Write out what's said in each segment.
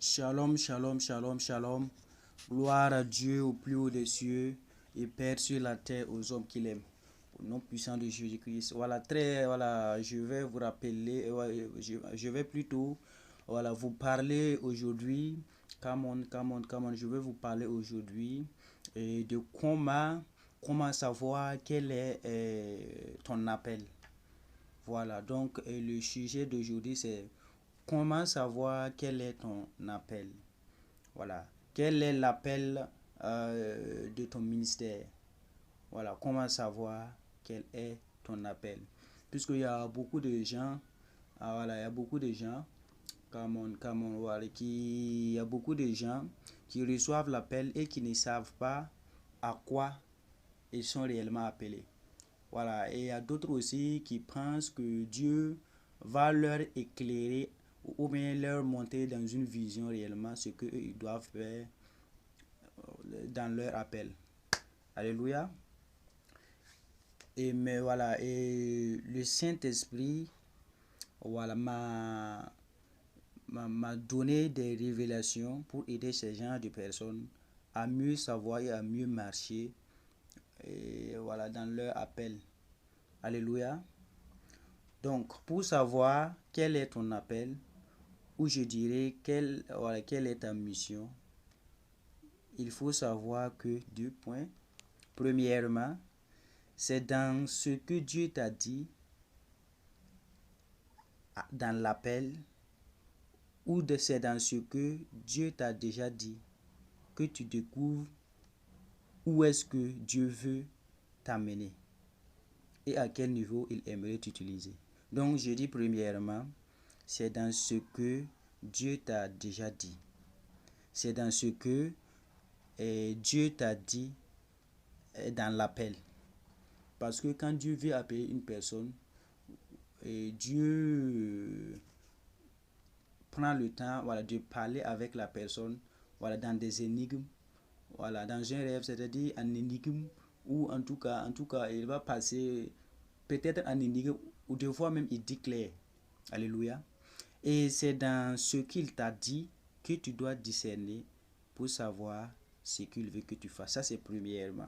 Shalom, shalom, shalom, shalom. Gloire à Dieu au plus haut des cieux et Père sur la terre aux hommes qu'il aime. Au nom puissant de Jésus-Christ. Voilà, je vais vous rappeler, je vais plutôt, vous parler aujourd'hui. Come on. Je vais vous parler aujourd'hui de comment savoir quel est ton appel. Voilà, donc le sujet d'aujourd'hui c'est comment savoir quel est ton appel. Voilà, quel est l'appel de ton ministère. Voilà, comment savoir quel est ton appel. Puisqu'il y a beaucoup de gens, il y a beaucoup de gens, il y a beaucoup de gens qui reçoivent l'appel et qui ne savent pas à quoi ils sont réellement appelés. Voilà, et il y a d'autres aussi qui pensent que Dieu va leur éclairer ou bien leur montrer dans une vision réellement ce qu'ils doivent faire dans leur appel. Alléluia. Et le Saint-Esprit m'a donné des révélations pour aider ces gens de personnes à mieux savoir et à mieux marcher dans leur appel. Alléluia. Donc, pour savoir quel est ton appel, ou je dirais quelle est ta mission, il faut savoir que 2 points. Premièrement, c'est dans ce que Dieu t'a dit dans l'appel, ou c'est dans ce que Dieu t'a déjà dit que tu découvres où est-ce que Dieu veut t'amener et à quel niveau il aimerait t'utiliser. Donc, je dis premièrement, c'est dans ce que Dieu t'a déjà dit. C'est dans ce que Dieu t'a dit dans l'appel. Parce que quand Dieu veut appeler une personne, Dieu prend le temps de parler avec la personne dans des énigmes, dans un rêve, c'est-à-dire un énigme, ou en tout cas, il va passer peut-être en énigme, ou des fois même il dit clair. Alléluia. Et c'est dans ce qu'il t'a dit que tu dois discerner pour savoir ce qu'il veut que tu fasses. Ça, c'est premièrement.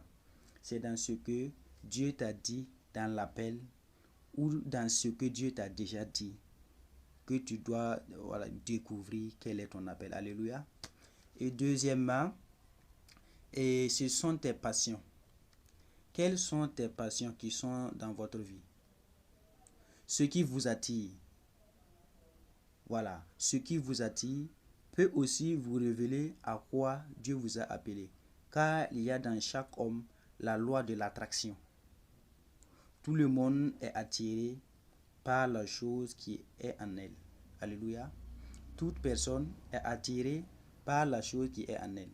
C'est dans ce que Dieu t'a dit dans l'appel ou dans ce que Dieu t'a déjà dit que tu dois découvrir quel est ton appel. Alléluia. Et deuxièmement, ce sont tes passions. Quelles sont tes passions qui sont dans votre vie? Ce qui vous attire. Voilà, ce qui vous attire peut aussi vous révéler à quoi Dieu vous a appelé. Car il y a dans chaque homme la loi de l'attraction. Tout le monde est attiré par la chose qui est en elle. Alléluia. Toute personne est attirée par la chose qui est en elle.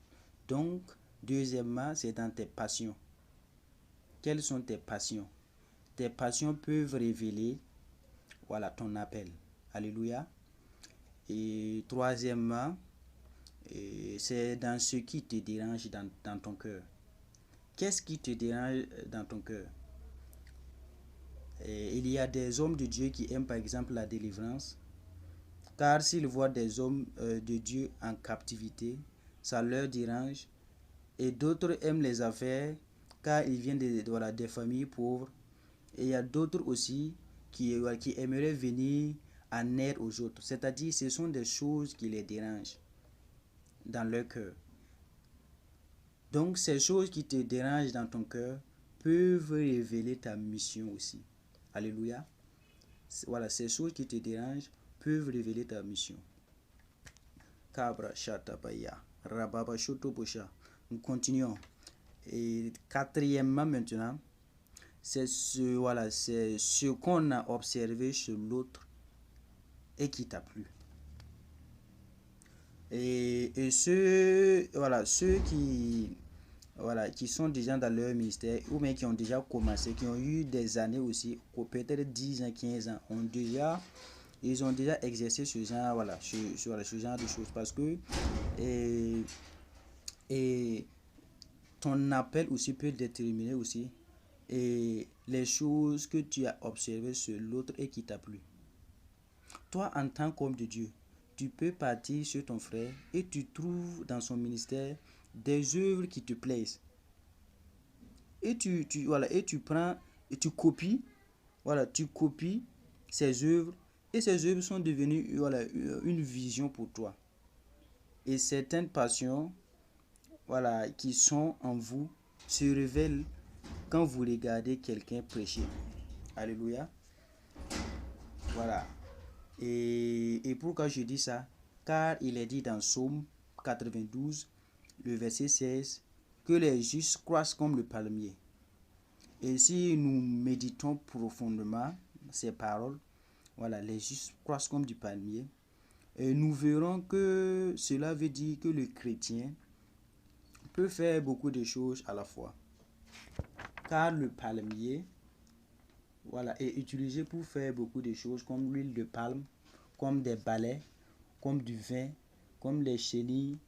Donc, deuxièmement, c'est dans tes passions. Quelles sont tes passions? Tes passions peuvent révéler ton appel. Alléluia. Et troisièmement, c'est dans ce qui te dérange dans ton cœur. Qu'est-ce qui te dérange dans ton cœur? Il y a des hommes de Dieu qui aiment par exemple la délivrance, car s'ils voient des hommes de Dieu en captivité, ça leur dérange. Et d'autres aiment les affaires, car ils viennent des familles pauvres. Et il y a d'autres aussi qui aimeraient venir en aide aux autres. C'est-à-dire, ce sont des choses qui les dérangent dans leur cœur. Donc, ces choses qui te dérangent dans ton cœur peuvent révéler ta mission aussi. Alléluia. Voilà, ces choses qui te dérangent peuvent révéler ta mission. Kabra Shatabaya, Rababa Shotobosha. Nous continuons. Et quatrièmement maintenant, c'est ce qu'on a observé chez l'autre et qui t'a plu. Et ceux qui sont déjà dans leur ministère ou bien qui ont déjà commencé, qui ont eu des années aussi, peut-être 10 ans, 15 ans, ils ont déjà exercé ce genre, ce genre de choses, parce que et ton appel aussi peut déterminer aussi et les choses que tu as observées sur l'autre et qui t'a plu. Toi, en tant qu'homme de Dieu, tu peux partir sur ton frère et tu trouves dans son ministère des œuvres qui te plaisent. Et tu prends et tu copies, tu copies ces œuvres et ces œuvres sont devenues une vision pour toi. Et certaines passions qui sont en vous se révèlent quand vous regardez quelqu'un prêcher. Alléluia. Voilà. Et pourquoi je dis ça? Car il est dit dans Psaume 92, le verset 16, que les justes croissent comme le palmier. Et si nous méditons profondément ces paroles, les justes croissent comme du palmier, et nous verrons que cela veut dire que le chrétien peut faire beaucoup de choses à la fois. Car le palmier est utilisé pour faire beaucoup de choses comme l'huile de palme, comme des balais, comme du vin, comme les chenilles,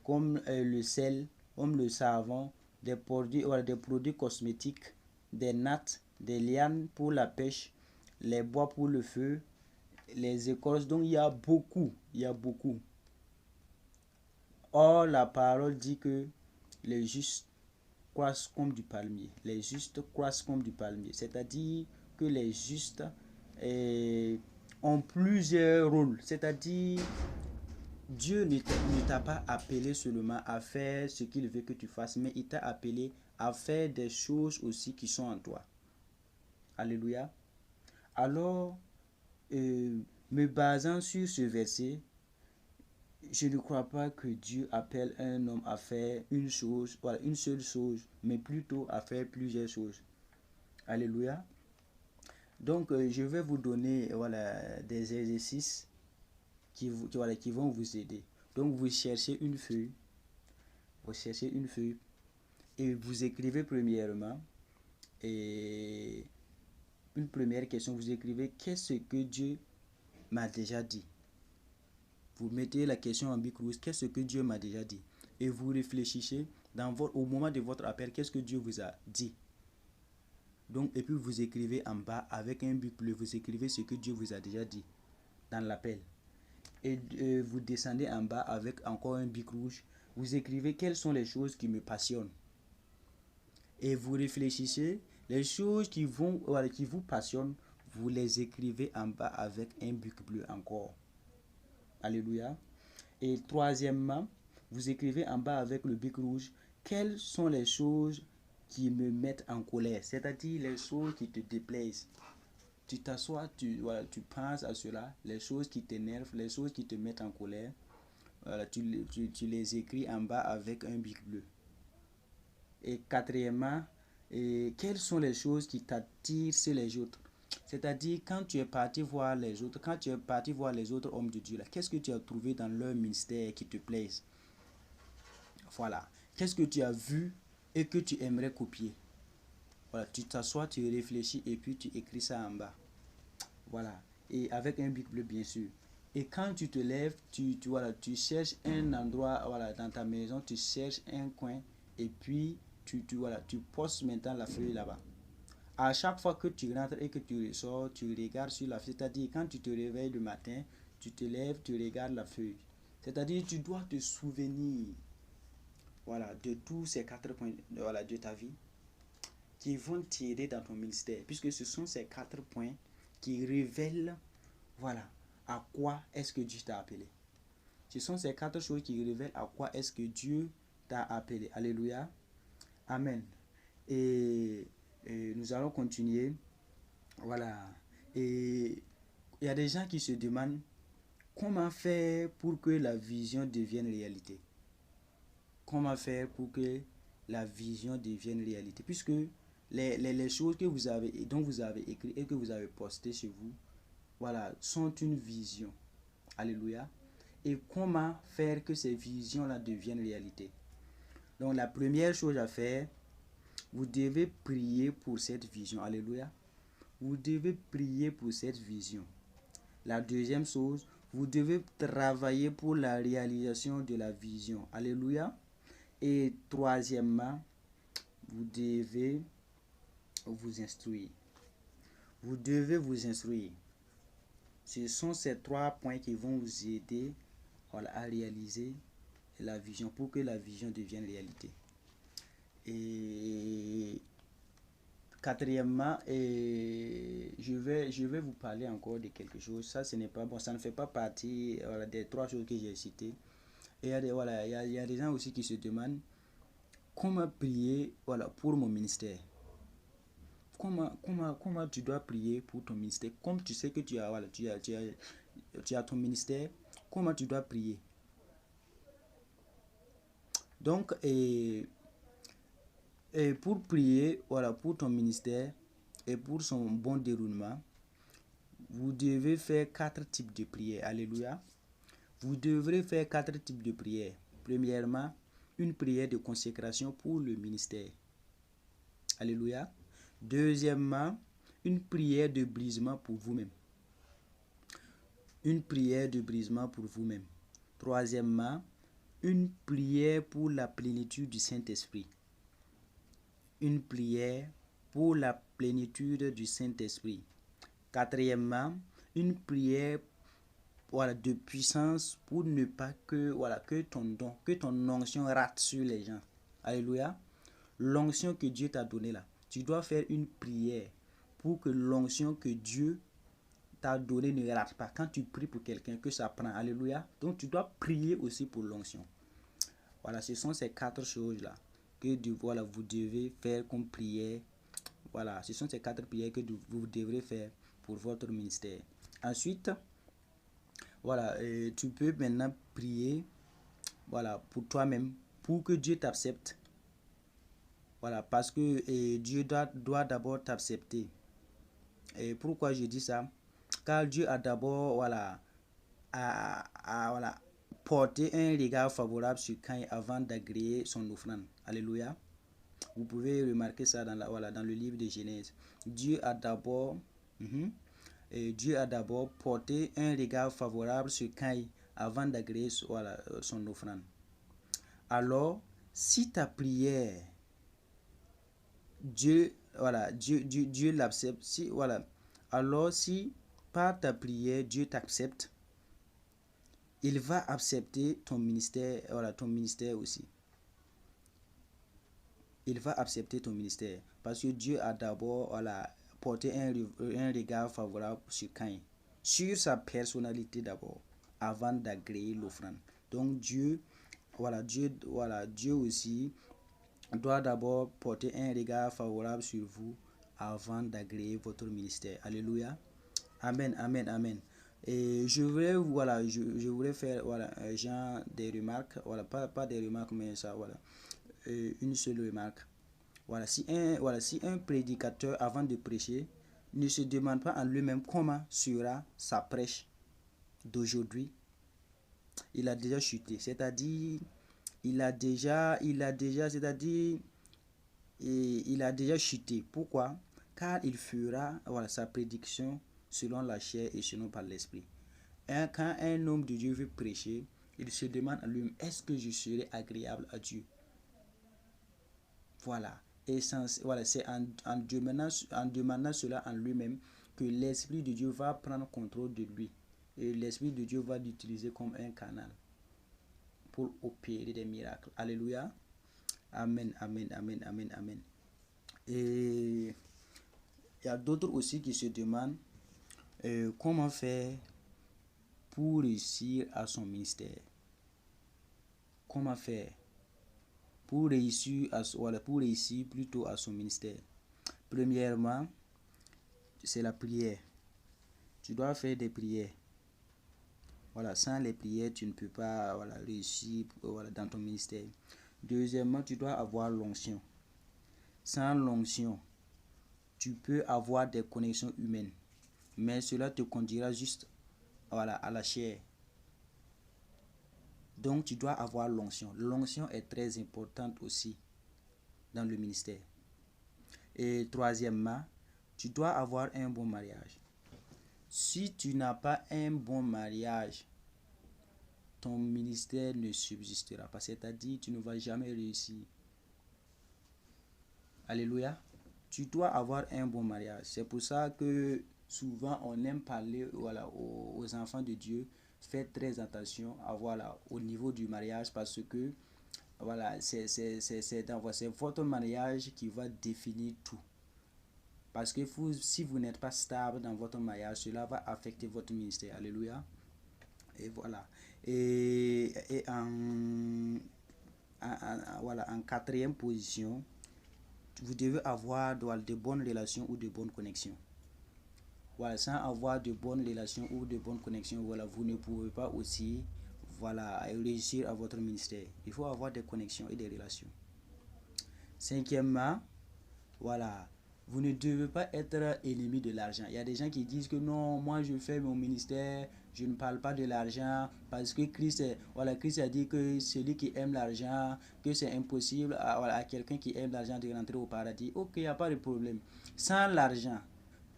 comme le sel, comme le savon, des produits cosmétiques, des nattes, des lianes pour la pêche, les bois pour le feu, les écorces. Donc il y a beaucoup. Or la parole dit que les justes croissent comme du palmier. Les justes croissent comme du palmier. C'est-à-dire que les justes ont plusieurs rôles. C'est-à-dire Dieu ne t'a pas appelé seulement à faire ce qu'il veut que tu fasses, mais il t'a appelé à faire des choses aussi qui sont en toi. Alléluia. Alors, me basant sur ce verset, je ne crois pas que Dieu appelle un homme à faire une seule chose, mais plutôt à faire plusieurs choses. Alléluia. Donc, je vais vous donner des exercices qui vont vous aider. Donc, vous cherchez une feuille. Et vous écrivez premièrement et une première question. Vous écrivez qu'est-ce que Dieu m'a déjà dit. Vous mettez la question en bic rouge, qu'est-ce que Dieu m'a déjà dit? Et vous réfléchissez au moment de votre appel, qu'est-ce que Dieu vous a dit? Donc, et puis vous écrivez en bas avec un bic bleu, vous écrivez ce que Dieu vous a déjà dit dans l'appel. Et vous descendez en bas avec encore un bic rouge, vous écrivez quelles sont les choses qui me passionnent. Et vous réfléchissez, les choses qui vous passionnent, vous les écrivez en bas avec un bic bleu encore. Alléluia. Et troisièmement, vous écrivez en bas avec le bic rouge, quelles sont les choses qui me mettent en colère, c'est-à-dire les choses qui te déplaisent. Tu t'assois, tu penses à cela, les choses qui t'énervent, les choses qui te mettent en colère, tu les écris en bas avec un bic bleu. Et quatrièmement, quelles sont les choses qui t'attirent sur les autres? C'est-à-dire, quand tu es parti voir les autres, hommes de Dieu, qu'est-ce que tu as trouvé dans leur ministère qui te plaise? Voilà. Qu'est-ce que tu as vu et que tu aimerais copier? Voilà, tu t'assois, tu réfléchis et puis tu écris ça en bas. Voilà. Et avec un bic bleu, bien sûr. Et quand tu te lèves, tu cherches un endroit, dans ta maison, tu cherches un coin et puis tu poses maintenant la feuille là-bas. À chaque fois que tu rentres et que tu ressors, tu regardes sur la feuille. C'est-à-dire, quand tu te réveilles le matin, tu te lèves, tu regardes la feuille. C'est-à-dire, tu dois te souvenir de tous ces 4 points de ta vie qui vont t'aider dans ton ministère. Puisque ce sont ces 4 points qui révèlent à quoi est-ce que Dieu t'a appelé. Ce sont ces 4 choses qui révèlent à quoi est-ce que Dieu t'a appelé. Alléluia. Amen. Et nous allons continuer. Voilà. Et il y a des gens qui se demandent comment faire pour que la vision devienne réalité. Comment faire pour que la vision devienne réalité? Puisque les choses que dont vous avez écrit et que vous avez posté chez vous, sont une vision. Alléluia. Et comment faire que ces visions-là deviennent réalité? Donc la première chose à faire, vous devez prier pour cette vision. Alléluia. Vous devez prier pour cette vision. La deuxième chose, vous devez travailler pour la réalisation de la vision. Alléluia. Et troisièmement, vous devez vous instruire. Vous devez vous instruire. Ce sont ces 3 points qui vont vous aider, voilà, à réaliser la vision, pour que la vision devienne réalité. Et quatrièmement, je vais vous parler encore de quelque chose. Ça, ce n'est pas bon, ça ne fait pas partie, voilà, des 3 choses que j'ai citées. Et voilà, il y a des gens aussi qui se demandent comment prier, voilà, pour mon ministère. Comment tu dois prier pour ton ministère? Comme tu sais que tu as, voilà, tu as ton ministère, comment tu dois prier? Donc, et pour prier, voilà, pour ton ministère et pour son bon déroulement, vous devez faire 4 types de prières. Alléluia. Vous devrez faire 4 types de prières. Premièrement, une prière de consécration pour le ministère. Alléluia. Deuxièmement, une prière de brisement pour vous-même. Une prière de brisement pour vous-même. Troisièmement, une prière pour la plénitude du Saint-Esprit. Une prière pour la plénitude du Saint-Esprit. Quatrièmement, une prière, voilà, de puissance pour ne pas que, voilà, que ton don, que ton onction rate sur les gens. Alléluia. L'onction que Dieu t'a donnée là, tu dois faire une prière pour que l'onction que Dieu t'a donnée ne rate pas. Quand tu pries pour quelqu'un, que ça prend. Alléluia. Donc tu dois prier aussi pour l'onction. Voilà, ce sont ces 4 choses-là que voilà, vous devez faire comme prière. Voilà, ce sont ces 4 prières que vous devrez faire pour votre ministère. Ensuite, voilà, tu peux maintenant prier, voilà, pour toi-même, pour que Dieu t'accepte. Voilà, parce que Dieu doit d'abord t'accepter. Et pourquoi je dis ça? Car Dieu a d'abord, voilà, voilà, porté un regard favorable sur Caïn avant d'agréer son offrande. Alléluia. Vous pouvez remarquer ça dans, voilà, dans le livre de Genèse. Dieu a d'abord porté un regard favorable sur Caïn avant d'agréer, voilà, son offrande. Alors, si ta prière, Dieu l'accepte, si, voilà, alors si par ta prière Dieu t'accepte, il va accepter ton ministère, voilà, ton ministère aussi. Il va accepter ton ministère parce que Dieu a d'abord, voilà, porté un regard favorable sur Caïn, sur sa personnalité d'abord, avant d'agréer l'offrande. Donc Dieu aussi doit d'abord porter un regard favorable sur vous avant d'agréer votre ministère. Alléluia. Amen, amen, amen. Et je voulais faire, voilà, genre des remarques, voilà, pas des remarques, mais ça, voilà, une seule remarque. Voilà, si un prédicateur, avant de prêcher, ne se demande pas en lui-même comment sera sa prêche d'aujourd'hui, il a déjà chuté. C'est-à-dire, il a déjà chuté. Pourquoi? Car il fera, voilà, sa prédiction selon la chair et selon par l'esprit. Quand un homme de Dieu veut prêcher, il se demande à lui-même, est-ce que je serai agréable à Dieu? Voilà. Et voilà, c'est en demandant cela en lui-même que l'Esprit de Dieu va prendre contrôle de lui. Et l'Esprit de Dieu va l'utiliser comme un canal pour opérer des miracles. Alléluia. Amen, amen, amen, amen, amen. Et il y a d'autres aussi qui se demandent comment faire pour réussir à son ministère. Comment faire pour réussir plutôt à son ministère. Premièrement, c'est la prière. Tu dois faire des prières. Voilà, sans les prières, tu ne peux pas, voilà, réussir, voilà, dans ton ministère. Deuxièmement, tu dois avoir l'onction. Sans l'onction, tu peux avoir des connexions humaines, mais cela te conduira juste, voilà, à la chair. Donc, tu dois avoir l'onction. L'onction est très importante aussi dans le ministère. Et troisièmement, tu dois avoir un bon mariage. Si tu n'as pas un bon mariage, ton ministère ne subsistera pas. C'est-à-dire, tu ne vas jamais réussir. Alléluia. Tu dois avoir un bon mariage. C'est pour ça que souvent on aime parler voilà, aux enfants de Dieu. Faites très attention à, voilà, au niveau du mariage parce que voilà, c'est votre mariage qui va définir tout. Parce que vous, si vous n'êtes pas stable dans votre mariage, cela va affecter votre ministère. Alléluia. Et voilà. Et voilà, en quatrième position, vous devez avoir de bonnes relations ou de bonnes connexions. Voilà, sans avoir de bonnes relations ou de bonnes connexions, voilà, vous ne pouvez pas aussi voilà, réussir à votre ministère. Il faut avoir des connexions et des relations. Cinquièmement, voilà, vous ne devez pas être ennemi de l'argent. Il y a des gens qui disent que non, moi je fais mon ministère, je ne parle pas de l'argent parce que Christ a dit que celui qui aime l'argent, que c'est impossible à quelqu'un qui aime l'argent de rentrer au paradis. Ok, il n'y a pas de problème. Sans l'argent,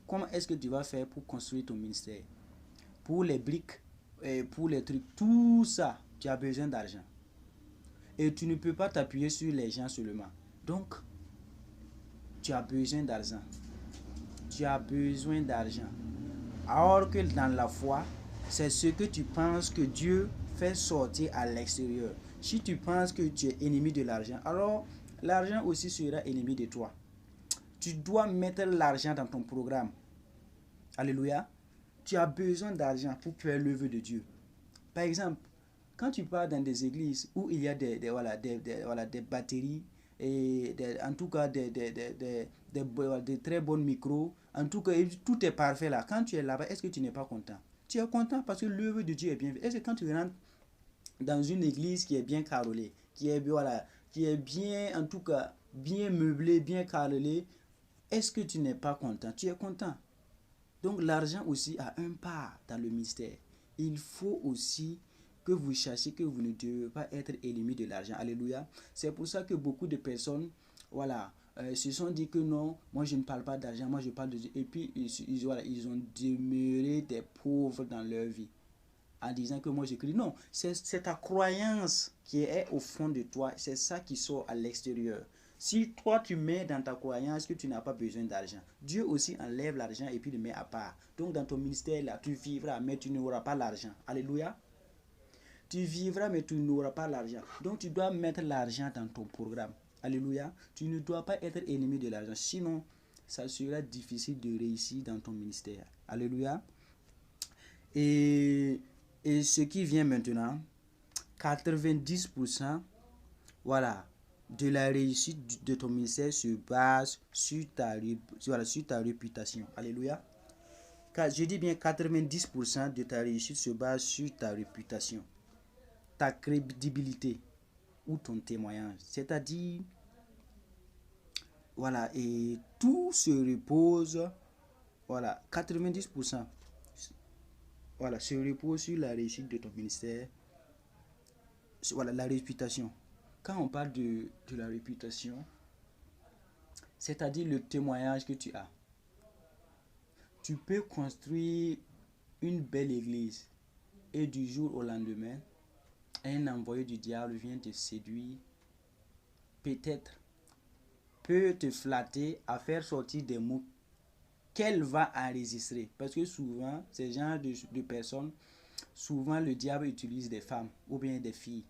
comment est-ce que tu vas faire pour construire ton ministère? Pour les briques, pour les trucs, tout ça, tu as besoin d'argent. Et tu ne peux pas t'appuyer sur les gens seulement. Donc, tu as besoin d'argent. Tu as besoin d'argent. Alors que dans la foi, c'est ce que tu penses que Dieu fait sortir à l'extérieur. Si tu penses que tu es ennemi de l'argent, alors l'argent aussi sera ennemi de toi. Tu dois mettre l'argent dans ton programme. Alléluia. Tu as besoin d'argent pour faire l'œuvre de Dieu. Par exemple, quand tu pars dans des églises où il y a des batteries, et en tout cas des très bons micros, en tout cas tout est parfait là. Quand tu es là-bas, est-ce que tu n'es pas content? Tu es content parce que l'œuvre de Dieu est bien faite. Est-ce que quand tu rentres dans une église qui est bien carrelée, qui est bien, en tout cas bien meublée, bien carrelée, est-ce que tu n'es pas content? Tu es content. Donc l'argent aussi a un part dans le mystère. Il faut aussi que vous cherchiez que vous ne devez pas être ennemi de l'argent. Alléluia. C'est pour ça que beaucoup de personnes, voilà, se sont dit que non, moi je ne parle pas d'argent, moi je parle de Dieu. Et puis ils ont demeuré des pauvres dans leur vie. En disant que moi j'écris. Non, c'est ta croyance qui est au fond de toi. C'est ça qui sort à l'extérieur. Si toi tu mets dans ta croyance que tu n'as pas besoin d'argent, Dieu aussi enlève l'argent et puis le met à part. Donc dans ton ministère là, tu vivras mais tu n'auras pas l'argent. Alléluia. Tu vivras mais tu n'auras pas l'argent. Donc tu dois mettre l'argent dans ton programme. Alléluia. Tu ne dois pas être ennemi de l'argent. Sinon, ça sera difficile de réussir dans ton ministère. Alléluia. Et ce qui vient maintenant, 90% voilà, de la réussite de ton ministère se base sur ta réputation. Alléluia. Je dis bien 90% de ta réussite se base sur ta réputation, ta crédibilité ou ton témoignage. C'est-à-dire, voilà, et tout se repose, voilà, 90%. Voilà, se repose sur la réussite de ton ministère. Voilà, la réputation. Quand on parle de la réputation, c'est-à-dire le témoignage que tu as. Tu peux construire une belle église et du jour au lendemain, un envoyé du diable vient te séduire, peut-être peut te flatter à faire sortir des mots qu'elle va enregistrer. Parce que souvent, ces genres de personnes, souvent le diable utilise des femmes ou bien des filles.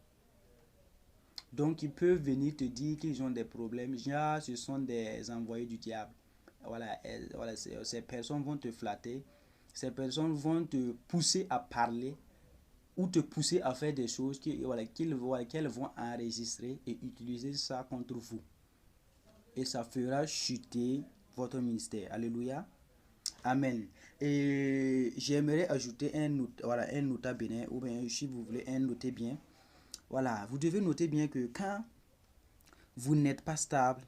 Donc, ils peuvent venir te dire qu'ils ont des problèmes. Genre, ce sont des envoyés du diable. Voilà, ces personnes vont te flatter. Ces personnes vont te pousser à parler ou te pousser à faire des choses qu'elles vont enregistrer et utiliser ça contre vous. Et ça fera chuter votre ministère. Alléluia. Amen. Et j'aimerais ajouter un nota bene, ou bien si vous voulez un noter bien. Voilà, vous devez noter bien que quand vous n'êtes pas stable,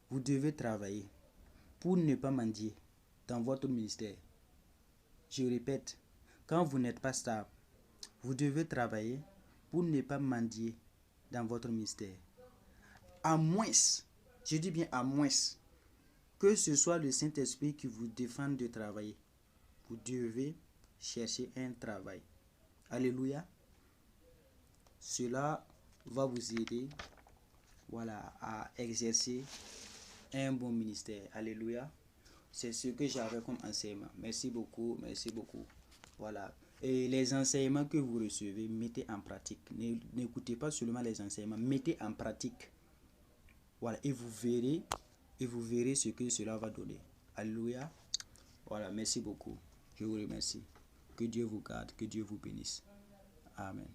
vous devez travailler pour ne pas mendier dans votre ministère. Je répète, quand vous n'êtes pas stable, vous devez travailler pour ne pas mendier dans votre ministère. À moins, je dis bien à moins, que ce soit le Saint-Esprit qui vous défende de travailler. Vous devez chercher un travail. Alléluia. Cela va vous aider, voilà, à exercer un bon ministère. Alléluia. C'est ce que j'avais comme enseignement. Merci beaucoup, merci beaucoup. Voilà. Et les enseignements que vous recevez, mettez en pratique. N'écoutez pas seulement les enseignements, mettez en pratique. Voilà, et vous verrez ce que cela va donner. Alléluia. Voilà, merci beaucoup. Je vous remercie. Que Dieu vous garde, que Dieu vous bénisse. Amen.